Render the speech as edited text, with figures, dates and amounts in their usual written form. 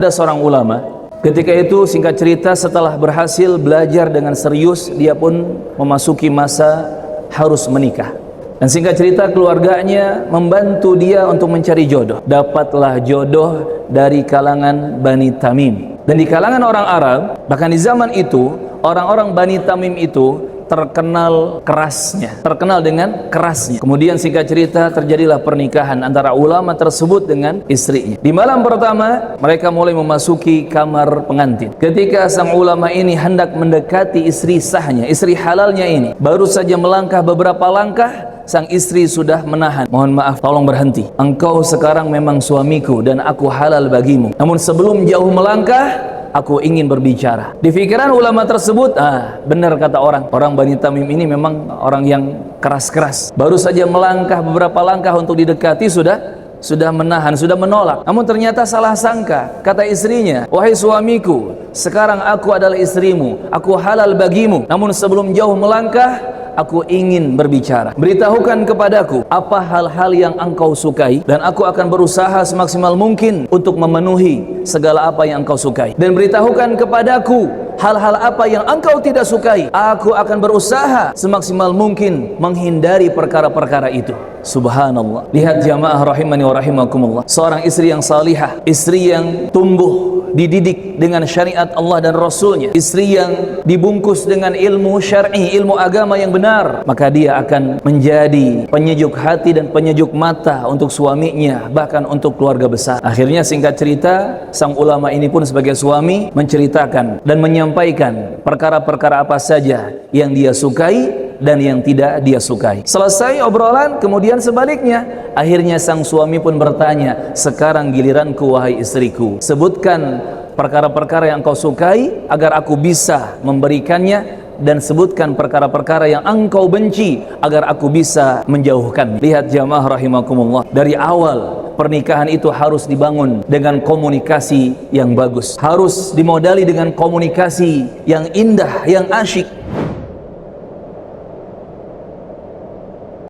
Ada seorang ulama, ketika itu singkat cerita setelah berhasil belajar dengan serius, dia pun memasuki masa harus menikah. Dan singkat cerita keluarganya membantu dia untuk mencari jodoh. Dapatlah jodoh dari kalangan Bani Tamim. Dan di kalangan orang Arab, bahkan di zaman itu, orang-orang Bani Tamim itu terkenal dengan kerasnya. Kemudian singkat cerita terjadilah pernikahan antara ulama tersebut dengan istrinya. Di malam pertama mereka mulai memasuki kamar pengantin. Ketika sang ulama ini hendak mendekati istri sahnya, istri halalnya ini, baru saja melangkah beberapa langkah, sang istri sudah menahan. Mohon maaf, tolong berhenti. Engkau sekarang memang suamiku dan aku halal bagimu. Namun sebelum jauh melangkah, aku ingin berbicara. Di pikiran ulama tersebut, benar kata orang Bani Tamim ini memang orang yang keras-keras. Baru saja melangkah beberapa langkah untuk didekati sudah menahan, sudah menolak. Namun ternyata salah sangka. Kata istrinya, wahai suamiku, sekarang aku adalah istrimu, aku halal bagimu. Namun sebelum jauh melangkah, aku ingin berbicara. Beritahukan kepadaku apa hal-hal yang engkau sukai, dan aku akan berusaha semaksimal mungkin untuk memenuhi segala apa yang engkau sukai. Dan beritahukan kepadaku hal-hal apa yang engkau tidak sukai, aku akan berusaha semaksimal mungkin menghindari perkara-perkara itu. Subhanallah. Lihat jamaah rahimani wa rahimakumullah, seorang istri yang salihah, istri yang tumbuh dididik dengan syariat Allah dan Rasulnya, istri yang dibungkus dengan ilmu syar'i, ilmu agama yang benar, maka dia akan menjadi penyejuk hati dan penyejuk mata untuk suaminya, bahkan untuk keluarga besar. Akhirnya singkat cerita, sang ulama ini pun sebagai suami menceritakan dan menyampaikan perkara-perkara apa saja yang dia sukai dan yang tidak dia sukai. Selesai obrolan, kemudian sebaliknya, akhirnya sang suami pun bertanya, sekarang giliranku wahai istriku, sebutkan perkara-perkara yang kau sukai agar aku bisa memberikannya, dan sebutkan perkara-perkara yang engkau benci agar aku bisa menjauhkan. Lihat jamaah rahimakumullah, dari awal pernikahan itu harus dibangun dengan komunikasi yang bagus, harus dimodali dengan komunikasi yang indah, yang asyik.